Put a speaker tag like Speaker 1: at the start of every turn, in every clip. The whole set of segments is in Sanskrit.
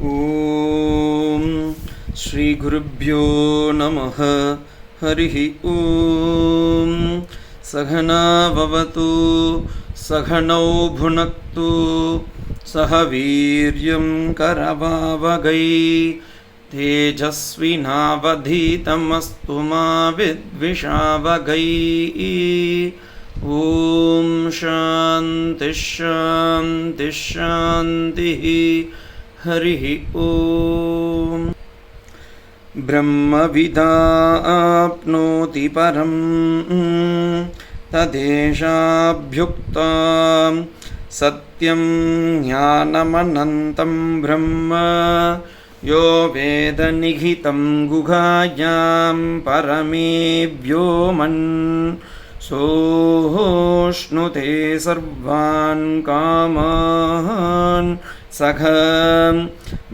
Speaker 1: ॐ श्रीगुरुभ्यो नमः। हरिः ॐ। सहना भवतु सहनौ भुनक्तु सह वीर्यं करवावहै तेजस्विनावधीतमस्तु मा विद्विषावहै। ॐ शान्तिः शान्तिः शान्तिः। हरिः ॐ। ब्रह्मविदाप्नोति परं तदेशाभ्युक्तां सत्यं ज्ञानमनन्तं ब्रह्म यो वेदनिहितं गुहायां परमे व्योमन् सोऽश्नुते सर्वान् कामान् सख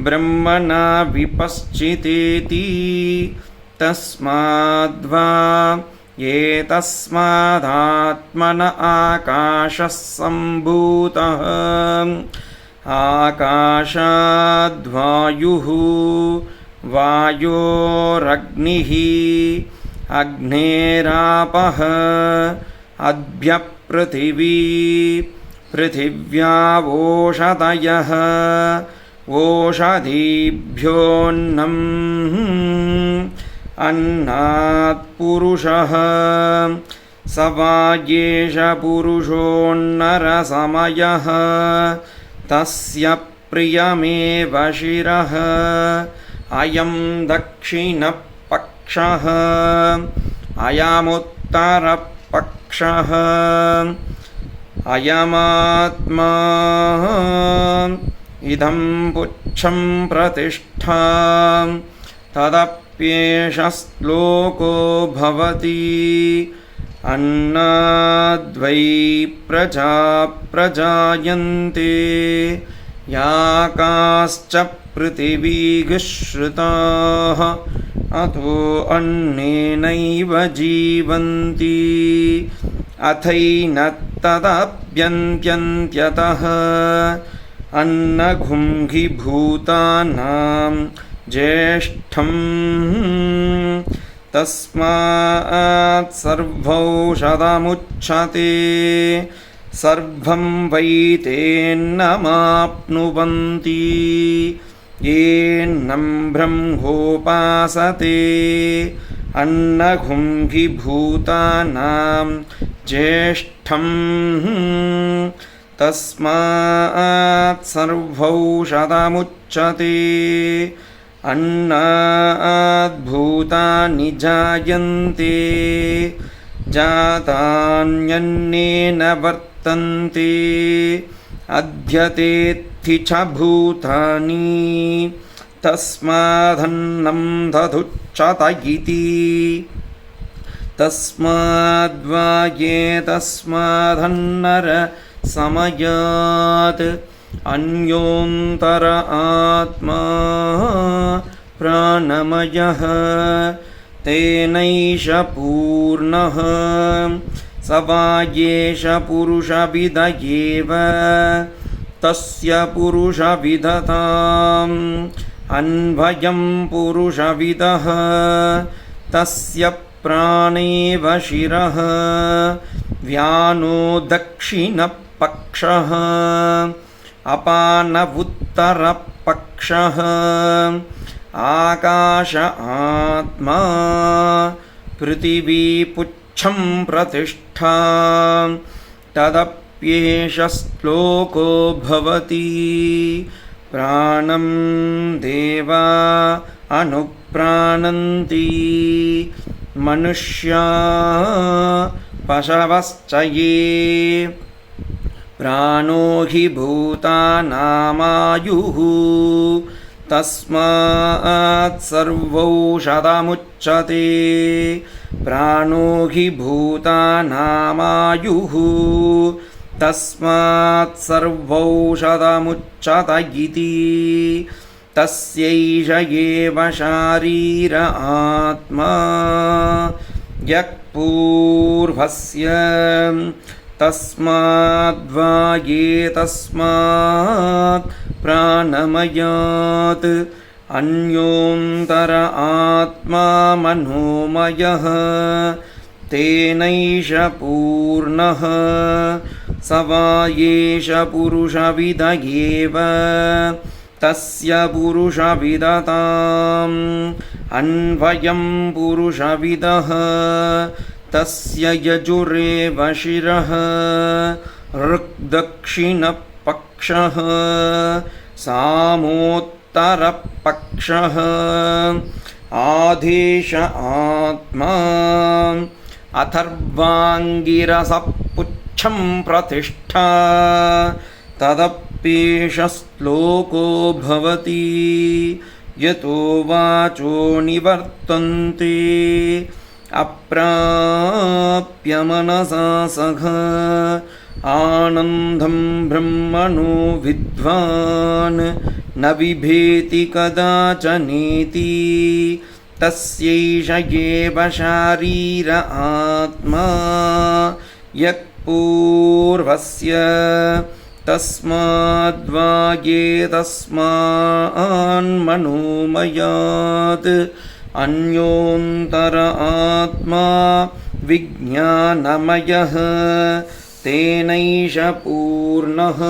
Speaker 1: ब्रह्मणा विपश्चितेति तस्माद्वा एतस्मादात्मन आकाशः सम्भूतः आकाशाद्वायुः वायोरग्निः अग्नेरापः अद्भ्यपृथिवी पृथिव्यावोषधयः ओषधीभ्योऽन्नम् अन्नात् पुरुषः स वा एष पुरुषोऽन्नरसमयः तस्य प्रियमेव शिरः अयं दक्षिणपक्षः अयमुत्तरपक्षः अयमात्मा इदं पुच्छं प्रतिष्ठा तदप्येष श्लोको भवति अन्नाद्वै प्रजा प्रजायन्ते याकाश्च पृथिवीगुश्रिताः अतो अन्नेनैव जीवन्ति अथैनत्तदप्यन्त्यन्त्यतः अन्नघुंघिभूतानां ज्येष्ठं तस्मात् सर्वौषधमुच्यते सर्वं वै तेन्नमाप्नुवन्ति येन्नं ब्रह्मोपासते अन्नघुंघिभूतानां ज्येष्ठं तस्मात् सर्वौषधमुच्यते अन्नाद्भूतानि जायन्ते जातान्यन्नेन वर्तन्ते अध्यतेत्थि च भूतानि तस्मादन्नं दधुच्यत इति तस्माद्वा एतस्मादन्नरसमयात् अन्योन्तर आत्मा प्राणमयः तेनैष पूर्णः स वा एष पुरुषविद एव तस्य पुरुषविदताम् अन्वयं पुरुषविदः तस्य प्राणेव शिरः व्यानो दक्षिणपक्षः अपानवुत्तरपक्षः आकाश आत्मा पृथिवी पुच्छं प्रतिष्ठा तदप्येष श्लोको भवति प्राणं देवा अनुप्राणन्ति मनुष्या पशवश्च ये प्राणो हि भूतानामायुः तस्मात् सर्वौषधमुच्यते प्राणो हि भूतानामायुः तस्मात् सर्वौषधमुच्यत इति तस्यैष एव शारीर आत्मा यः पूर्वस्य तस्माद्वा एतस्मात् प्राणमयात् अन्योऽन्तर आत्मा मनोमयः तेनैष पूर्णः स वा एष पुरुषविद एव तस्य पुरुषविदताम् अन्वयं पुरुषविदः तस्य यजुरेव शिरः ऋक्दक्षिणपक्षः सामोत्तरपक्षः आदेश आत्मा अथर्वाङ्गिरसः पुच्छं प्रतिष्ठा तदप्येष श्लोको भवति यतो वाचो निवर्तन्ते अप्राप्य मनसा सह आनन्दं ब्रह्मणो विद्वान् न बिभेति कदाचनेति तस्यैष एव शारीर आत्मा यः पूर्वस्य तस्माद्वा एतस्मान्मनोमयात् अन्योऽन्तर आत्मा विज्ञानमयः तेनैष पूर्णः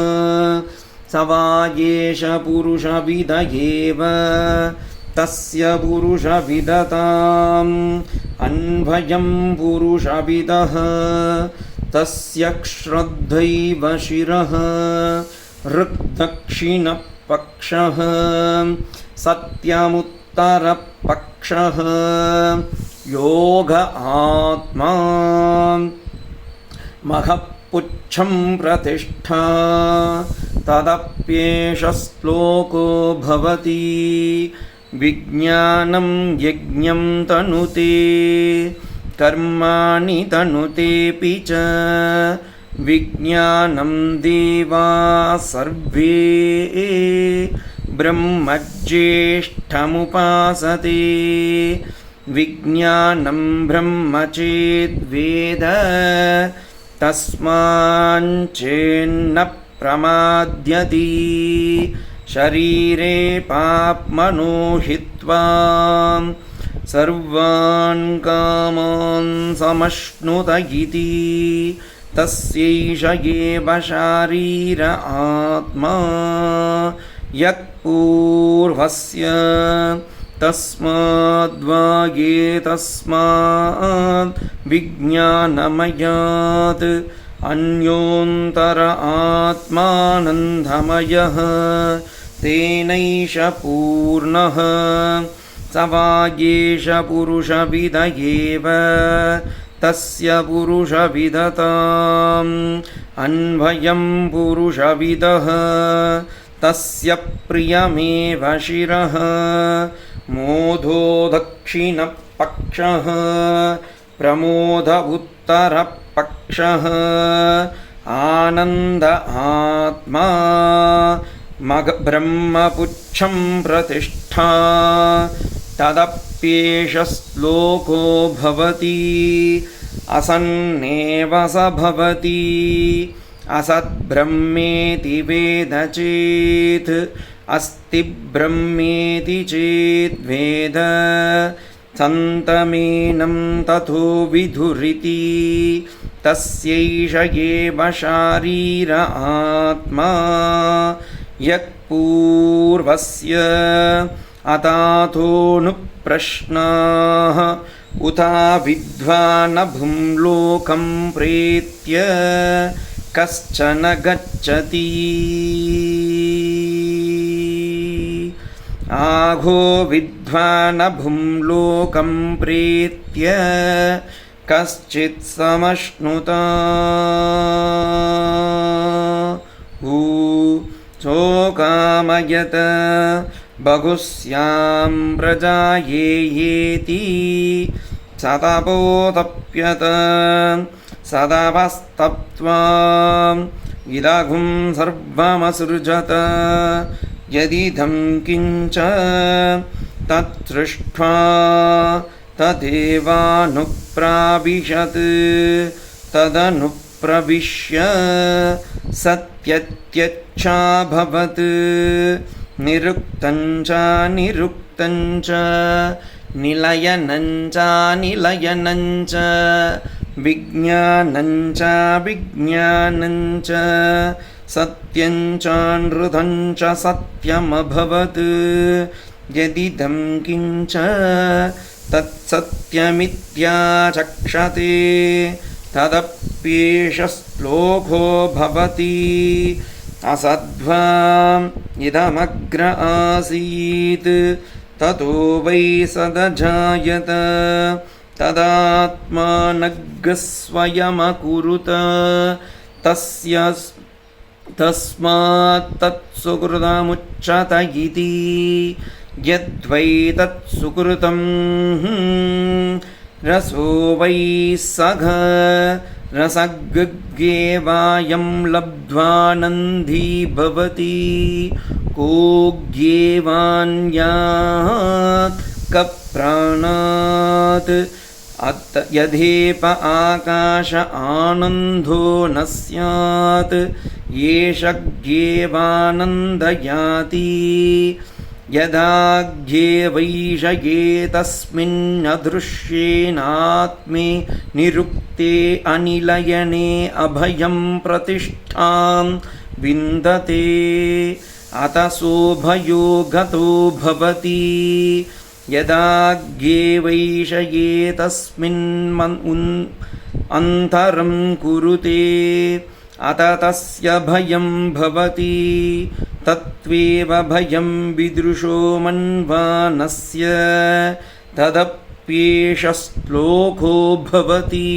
Speaker 1: स वा एष पुरुषविद एव तस्य पुरुषविदताम् अन्वयं पुरुषविदः तस्य श्रद्धैव शिरः ऋक्दक्षिणपक्षः सत्यमुत्तरपक्षः योग आत्मा महःपुच्छं प्रतिष्ठा तदप्येष श्लोको भवति विज्ञानं यज्ञं तनुते कर्माणि तनुतेऽपि च विज्ञानं देवा सर्वे ब्रह्मज्येष्ठमुपासते विज्ञानं ब्रह्म चेद्वेद तस्माच्चेन्न प्रमाद्यति शरीरे पाप्मनो हित्वा सर्वान् कामान् समश्नुत इति तस्यैष एव शारीर आत्मा यः पूर्वस्य तस्माद्वा एतस्मात् विज्ञानमयात् अन्योऽन्तर आत्मानन्दमयः तेनैष पूर्णः स वा एष पुरुषविद एव तस्य पुरुषविदताम् अन्वयं पुरुषविदः तस्य प्रियमेव शिरः मोदो दक्षिणपक्षः प्रमोद उत्तरपक्षः आनन्द आत्मा ब्रह्मपुच्छं प्रतिष्ठा तदप्येष श्लोको भवति असन्नेव स भवति असद्ब्रह्मेति वेद चेत् अस्ति ब्रह्मेति चेद्वेद सन्तमेनं तथो विधुरिति तस्यैष एव शारीर आत्मा यः पूर्वस्य अताथोऽनुप्रश्नाः उता विद्वानभुं लोकं प्रेत्य कश्चन गच्छति आघो विद्वानभुं लोकं प्रेत्य कश्चित् समश्नुता चोकामयत बहुस्यां प्रजायेति सतपोतप्यत सदवस्तप्त्वा इदघुं सर्वमसृजत यदिदं किञ्च तत्सृष्ट्वा तदेवानुप्राविशत् तदनुप्राविशद्ब्रह्म प्रविश्य सत्यत्यच्छाभवत् निरुक्तञ्च निरुक्तञ्च निलयनञ्च निलयनञ्च विज्ञानञ्च विज्ञानञ्च सत्यञ्च नृतञ्च सत्यमभवत् यदिदं किञ्च तत्सत्यमित्याचक्षते तदप्येष श्लोको भवति असद्वाम् इदमग्र आसीत् ततो वै सदजायत तदात्मानग्रस्वयमकुरुत तस्मात् तत्सुकृतमुच्यत इति यद्वै तत्सुकृतं रसो वै सघ रसग्गेवायं लब्ध्वानन्दी भवति कोऽज्ञेवान्यात् कप्राणात् यथेप आकाश आनन्दो न स्यात् एष ज्ञेवानन्दयाति यदाज्ञेवैषये तस्मिन्नदृश्येनात्मे निरुक्ते अनिलयने अभयं प्रतिष्ठां विन्दते अतसोभयो गतो भवति यदाज्ञेवैषये तस्मिन् कुरुते अत तस्य भयं भवति तत्त्वेव भयं विदृशो मन्वानस्य तदप्येष श्लोको भवति।